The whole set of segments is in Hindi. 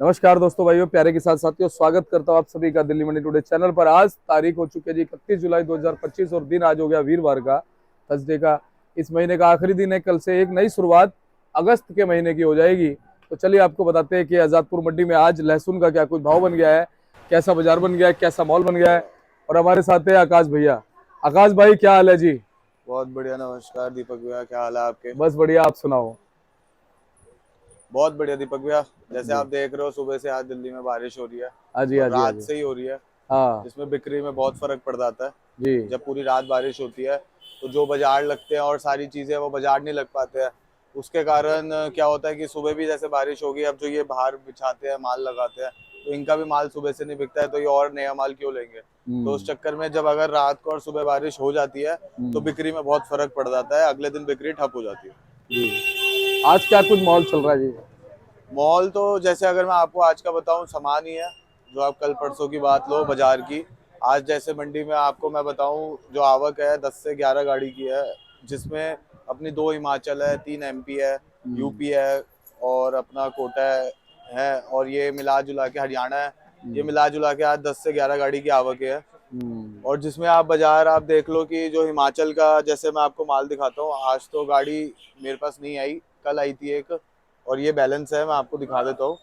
नमस्कार दोस्तों, भाइयों, प्यारे के साथ साथियों, स्वागत करता हूं आप सभी का दिल्ली मंडी टुडे चैनल पर। आज तारीख हो चुकी है जी 31 जुलाई 2025 और दिन आज हो गया वीरवार का, थर्सडे का। इस महीने का आखिरी दिन है। कल से एक नई शुरुआत अगस्त के महीने की हो जाएगी। तो चलिए आपको बताते हैं कि आजादपुर मंडी में आज लहसुन का क्या कुछ भाव बन गया है, कैसा बाजार बन गया है, कैसा माहौल बन गया है। और हमारे साथ है आकाश भैया। आकाश भाई, क्या हाल है जी? बहुत बढ़िया। नमस्कार दीपक भैया, क्या हाल है आपके? बस बढ़िया, आप सुनाओ। बहुत बढ़िया दीपक भैया। जैसे जी। आप देख रहे हो, सुबह से आज दिल्ली में बारिश हो रही है हाँ जी, हाँ और जी, हाँ रात जी। से ही हो रही है, हाँ। जिसमें बिक्री में बहुत फर्क पड़ जाता है। जी। जब पूरी रात बारिश होती है तो जो बाजार लगते हैं और सारी चीजें वो बाजार नहीं लग पाते हैं। उसके कारण क्या होता है कि सुबह भी जैसे बारिश होगी, अब जो ये बाहर बिछाते हैं, माल लगाते हैं, तो इनका भी माल सुबह से नहीं बिकता है, तो ये और नया माल क्यों लेंगे। तो उस हम्म। चक्कर में जब अगर रात को और सुबह बारिश हो जाती है तो हम्म। बिक्री में बहुत फर्क पड़ जाता है, अगले दिन बिक्री ठप हो जाती है। जी। आज क्या कुछ माहौल चल रहा है जी? मॉल तो जैसे अगर मैं आपको आज का बताऊं, सामान ही है। जो आप कल परसों की बात लो बाजार की, आज जैसे मंडी में आपको मैं बताऊं, जो आवक है 10 से 11 गाड़ी की है, जिसमें अपनी 2 हिमाचल है, 3 MP है, हम्म। यूपी है और अपना कोटा है और ये मिला जुला के हरियाणा है। ये हम्म। मिला जुला के आज 10 से 11 गाड़ी की आवक है। हम्म। और जिसमें आप बाजार आप देख लो कि जो हिमाचल का, जैसे मैं आपको माल दिखाता हूँ, आज तो गाड़ी मेरे पास नहीं आई, कल आई थी एक, और ये बैलेंस है, मैं आपको दिखा देता हूँ।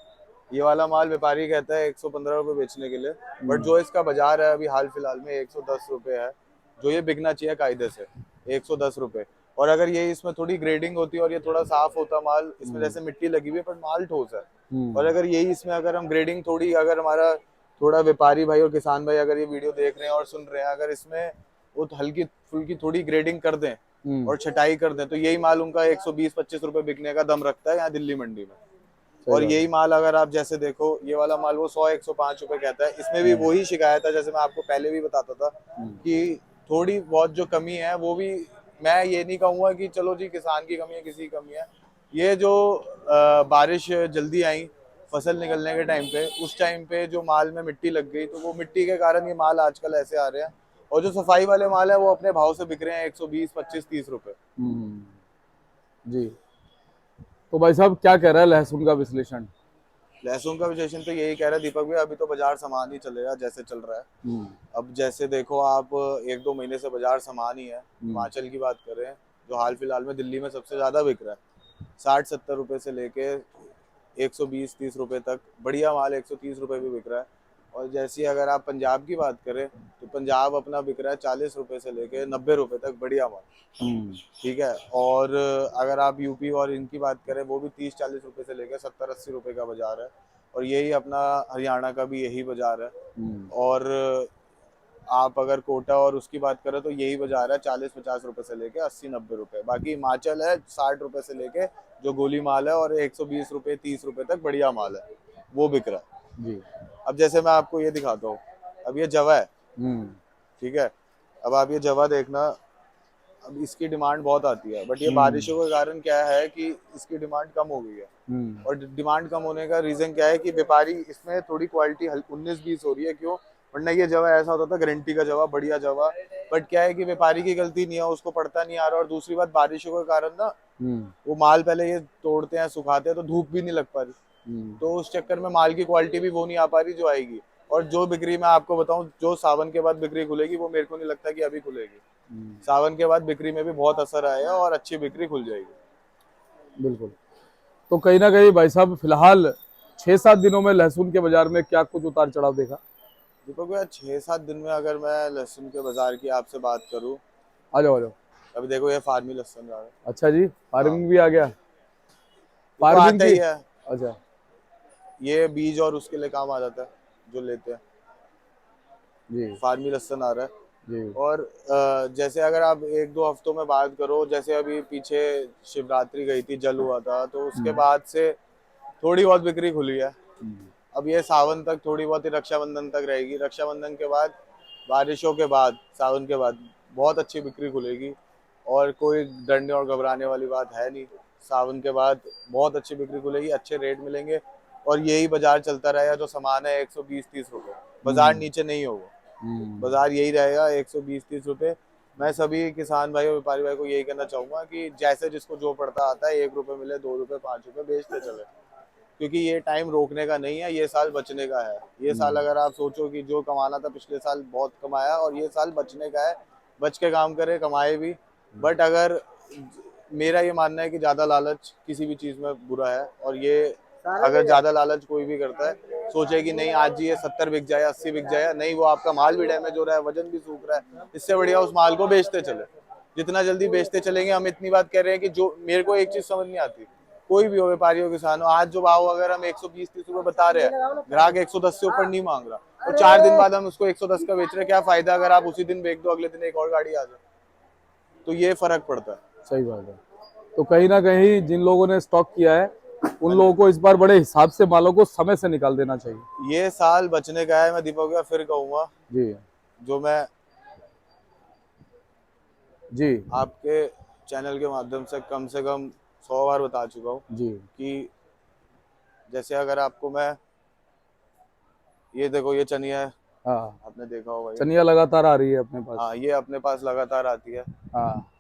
ये वाला माल व्यापारी कहता है 115 रुपये बेचने के लिए, बट हम्म। जो इसका बाजार है अभी हाल फिलहाल में 110 रुपये है, जो ये बिकना चाहिए कायदे से, 110 रुपये। और अगर ये इसमें थोड़ी ग्रेडिंग होती और ये थोड़ा साफ होता माल, इसमें हम्म। जैसे मिट्टी लगी हुई है पर माल ठोस है, और हम्म। अगर यही इसमें अगर हम ग्रेडिंग थोड़ी, अगर हमारा थोड़ा व्यापारी भाई और किसान भाई अगर ये वीडियो देख रहे हैं और सुन रहे हैं, अगर इसमें वो हल्की फुल्की थोड़ी ग्रेडिंग कर दें हम्म। और छटाई कर दें, तो यही माल उनका 120-25 रुपये बिकने का दम रखता है यहाँ दिल्ली मंडी में। सही और बात यही है। माल अगर आप जैसे देखो, ये वाला माल वो 100-105 रुपये कहता है। इसमें भी हम्म। वही शिकायत है, जैसे मैं आपको पहले भी बताता था हम्म। कि थोड़ी बहुत जो कमी है वो भी, मैं ये नहीं कहूँगा कि चलो जी किसान की कमी है, किसी की कमी है। ये जो बारिश जल्दी आई फसल निकलने के टाइम पे, उस टाइम पे जो माल में मिट्टी लग गई, तो वो मिट्टी के कारण ये माल आजकल ऐसे आ रहे हैं। और जो सफाई वाले माल है वो अपने भाव से बिक रहे हैं, 120, 25, 30 रुपये। हम्म। जी। तो भाई साहब, क्या कह रहा है लहसुन का विश्लेषण? लहसुन का विशेषण तो यही कह रहा है दीपक भाई, अभी तो बाजार सामान ही चलेगा जैसे चल रहा है। हम्म। अब जैसे देखो आप, 1-2 महीने से बाजार सामान ही है। हम्म। हिमाचल की बात करें, जो हाल फिलहाल में दिल्ली में सबसे ज्यादा बिक रहा है, 60-70 रुपए से लेके 120-30 रुपए तक, बढ़िया माल 130 रुपए भी बिक रहा है। और जैसी अगर आप पंजाब की बात करें, तो पंजाब अपना बिक रहा है 40 रुपए से लेके 90 रुपए तक, बढ़िया माल। हम्म। ठीक है। और अगर आप यूपी और इनकी बात करें, वो भी 30-40 रुपए से लेकर 70-80 रुपए का बाजार है। और यही अपना हरियाणा का भी यही बाजार है। हम्म। और आप अगर कोटा और उसकी बात करें तो यही बाजार है, 40-50 रुपए से लेके 80-90 रुपए। बाकी हिमाचल है 60 रुपए से लेके, जो गोली माल है, और 120 रुपए 30 रुपए तक बढ़िया माल है, वो बिक रहा है। जी। अब जैसे मैं आपको ये दिखाता हूँ, अब ये जवा है। हम्म। ठीक है। अब आप ये जवा देखना, अब इसकी डिमांड बहुत आती है, बट ये हम्म। बारिशों के कारण क्या है कि इसकी डिमांड कम हो गई है। हम्म। और डिमांड कम होने का रीजन क्या है कि व्यापारी इसमें थोड़ी क्वालिटी 19-20 हो रही है, क्यों? वरना ये जवा ऐसा होता था गारंटी का जवा, बढ़िया जवा। बट क्या है कि व्यापारी की गलती नहीं है, उसको पड़ता नहीं आ रहा। और दूसरी बात, बारिशों के कारण ना, हम्म। वो माल पहले ये तोड़ते हैं, सुखाते हैं, तो धूप भी नहीं लग पा रही, हम्म। तो उस चक्कर में माल की क्वालिटी भी वो नहीं आ पा रही जो आएगी। और जो बिक्री मैं आपको बताऊं, जो सावन के बाद बिक्री खुलेगी, वो मेरे को नहीं लगता कि अभी खुलेगी। हम्म। सावन के बाद बिक्री में भी बहुत असर आएगा और अच्छी बिक्री खुल जाएगी। बिल्कुल। तो कहीं ना कहीं भाई साहब, फिलहाल 6-7 दिनों में लहसुन के बाजार में क्या कुछ उतार चढ़ाव देखा? दीपक भैया, 6-7 दिन में अगर मैं लहसुन के बाजार की आपसे बात करूं, आ जाओ, आ जाओ। अभी देखो ये फार्मी लहसुन जा रहा है। अच्छा जी, हाँ, फार्मिंग भी आ गया? ये तो फार्मिंग आता की? ही है। अच्छा। ये बीज और उसके लिए काम आ जाता है, जो लेते हैं। जी। फार्मी लहसुन आ रहा है। जी। और जैसे अगर आप 1-2 हफ्तों में बात करो, जैसे अभी पीछे शिवरात्रि गई थी, जल हुआ था, तो उसके हम्म। बाद से थोड़ी बहुत बिक्री खुली है। हम्म। अब ये सावन तक थोड़ी बहुत ही, रक्षाबंधन तक रहेगी। रक्षाबंधन के बाद, बारिशों के बाद, सावन के बाद बहुत अच्छी बिक्री खुलेगी। और कोई डरने और घबराने वाली बात है नहीं। सावन के बाद बहुत अच्छी बिक्री खुलेगी, अच्छे रेट मिलेंगे। और यही बाजार चलता रहेगा, जो सामान है 120-30 रुपये, बाजार हम्म। नीचे नहीं होगा। हम्म। बाजार यही रहेगा, 120-30 रुपये। मैं सभी किसान भाई और व्यापारी भाई को यही कहना चाहूंगा कि जैसे जिसको जो पड़ता आता है, 1 रुपये मिले, 2 रुपये, 5 रुपये, बेचते चले। क्योंकि ये टाइम रोकने का नहीं है, ये साल बचने का है। ये साल अगर आप सोचो कि जो कमाना था पिछले साल बहुत कमाया, और ये साल बचने का है, बच के काम करे, कमाए भी। बट अगर मेरा ये मानना है कि ज्यादा लालच किसी भी चीज में बुरा है, और ये अगर ज्यादा लालच कोई भी करता है, सोचे कि नहीं आज ये 70 बिक जाए, 80 बिक जाए, नहीं, वो आपका माल भी डैमेज हो रहा है, वजन भी सूख रहा है। इससे बढ़िया उस माल को बेचते चले, जितना जल्दी बेचते चलेंगे। हम इतनी बात कर रहे हैं कि जो मेरे को एक चीज समझ नहीं आती, कोई भी हो, व्यापारी हो, किसान हो, आज जो भाव अगर हम 120-30 रुपए बता रहे हैं, ग्राहक 110 से ऊपर नहीं मांग रहा, और 4 दिन बाद हम उसको 110 का बेच रहे हैं, क्या फायदा अगर आप उसी दिन बेच दो, अगले दिन एक और गाड़ी आ जाए। तो ये फर्क पड़ता है। सही बात है। तो कहीं ना कहीं जिन लोगों ने स्टॉक किया है उन लोगों को इस बार बड़े हिसाब से मालों को समय से निकाल देना चाहिए। ये साल बचने का है, मैं दीपक भैया फिर कहूंगा, जी जो मैं जी आपके चैनल के माध्यम से कम 100 बार बता चुका हूँ जी। कि जैसे अगर आपको मैं, ये देखो ये चनिया है, हाँ, आपने देखा होगा ये। चनिया लगातार आ रही है अपने पास। हाँ, ये अपने पास लगातार आती है। हाँ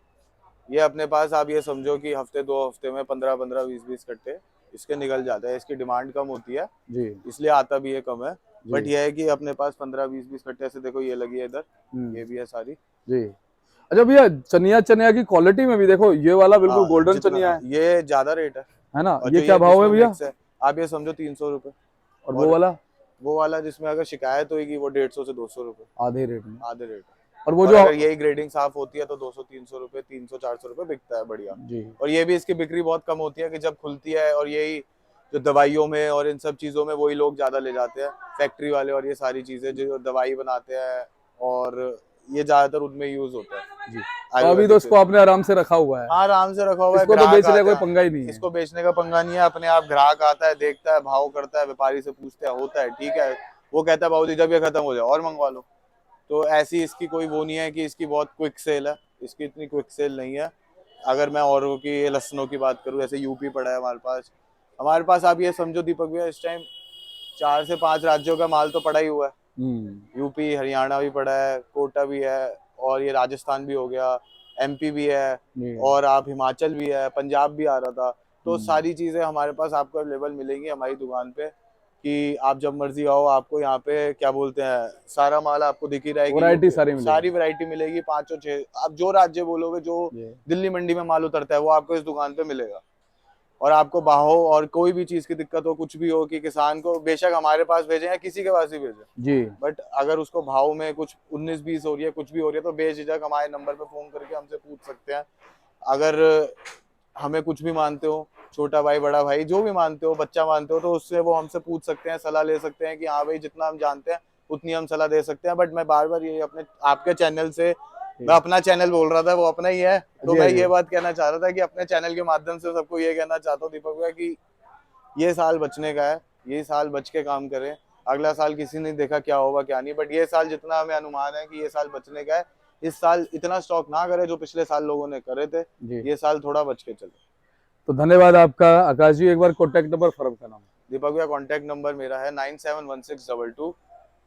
ये अपने पास आप ये समझो कि हफ्ते 2 हफ्ते में 15-15, 20-20 कट्टे इसके निकल जाते हैं। इसकी डिमांड कम होती है, जी इसलिए आता भी ये कम है। बट जी। ये है कि अपने पास 15-20 कट्टे से, देखो ये लगी है इधर, ये भी है सारी। जी। अच्छा भैया, चनिया चनिया की क्वालिटी में भी देखो, ये वाला बिल्कुल हाँ, गोल्डन जितना चनिया है ये ज्यादा रेट है ना? और ये जो क्या ये भाव है जिसमें भैया? मिक्स है, आप ये समझो 300 रुपये। और वो और वाला वो वाला जिसमें अगर शिकायत होगी वो 150 से 200 रुपये, आधे रेट में। आधे रेट। और वो और जो अगर यही ग्रेडिंग साफ होती है तो 200-300 रुपये, 300-400 रुपये बिकता है बढ़िया। जी और ये भी इसकी बिक्री बहुत कम होती है कि जब खुलती है, और यही जो दवाइयों में और इन सब चीज़ों में वही लोग ज़्यादा ले जाते हैं, फैक्ट्री वाले, और ये सारी चीज़ें जो दवाई बनाते हैं, और ये ज़्यादातर उनमें यूज़ होता है जी। तो अभी तो आयुर्वेदिक इसको चीज़। आपने आराम से रखा हुआ है, हाँ, आराम से रखा हुआ है, इसको तो ग्राहक बेचने का आते कोई हैं। पंगा ही नहीं है। इसको बेचने का पंगा नहीं है, अपने आप ग्राहक आता है, देखता है, भाव करता है, व्यापारी से पूछता है, होता है ठीक है, वो कहता है बाबू जी जब ये खत्म हो जाए और मंगवा लो। तो ऐसी इसकी कोई वो नहीं है कि इसकी बहुत क्विक सेल है, इसकी इतनी क्विक सेल नहीं है। अगर मैं औरों की लहसनों की बात करूँ, जैसे यूपी पड़ा है हमारे पास आप ये समझो दीपक भैया, इस टाइम 4 से 5 राज्यों का माल तो पड़ा ही हुआ है। यूपी, हरियाणा भी पड़ा है, कोटा भी है, और ये राजस्थान भी हो गया, एमपी भी है, जी। और आप हिमाचल भी है, पंजाब भी आ रहा था। तो हम्म। सारी चीज़ें हमारे पास आपको अवेलेबल मिलेंगी हमारी दुकान पे, कि आप जब मर्जी आओ, आपको यहाँ पे क्या बोलते हैं, सारा माल आपको दिख ही रहा है कि वैरायटी यूपी, सारी सारी मिलेगी। वैरायटी मिलेगी, 5 और 6, आप जो राज्य बोलोगे, जो जी दिल्ली मंडी में माल उतरता है वो आपको इस दुकान पे मिलेगा। और आपको बाहो और कोई भी चीज़ की दिक्कत हो, कुछ भी हो, कि किसान को बेशक हमारे पास भेजें या किसी के पास ही भेजें, जी। बट अगर उसको भाव में कुछ 19-20 हो रही है, कुछ भी हो रही है, तो बेझिझक हमारे नंबर पे फोन करके हमसे पूछ सकते हैं। अगर हमें कुछ भी मानते हो, छोटा भाई, बड़ा भाई, जो भी मानते हो, बच्चा मानते हो, तो उससे वो हमसे पूछ सकते हैं, सलाह ले सकते हैं कि हाँ भाई जितना हम जानते हैं उतनी हम सलाह दे सकते हैं। बट मैं बार बार ये अपने आपके चैनल से, जी मैं अपना चैनल बोल रहा था, वो अपना ही है, तो जी मैं जी। ये बात कहना चाह रहा था कि अपने चैनल के माध्यम से सबको ये कहना चाहता हूँ दीपक भैया कि ये साल बचने का है, ये साल बच के काम करें। अगला साल किसी ने देखा क्या होगा क्या नहीं, बट ये साल जितना हमें अनुमान है कि ये साल बचने का है, इस साल इतना स्टॉक ना करे जो पिछले साल लोगों ने करे थे, जी। ये साल थोड़ा बच के चले। तो धन्यवाद आपका आकाश जी। एक बार कॉन्टेक्ट नंबर फर्म का नाम। दीपक भैया कॉन्टैक्ट नंबर मेरा है 9716227028,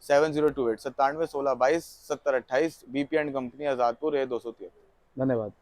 9716227028, BP and company, Azadpur, A 273। धन्यवाद।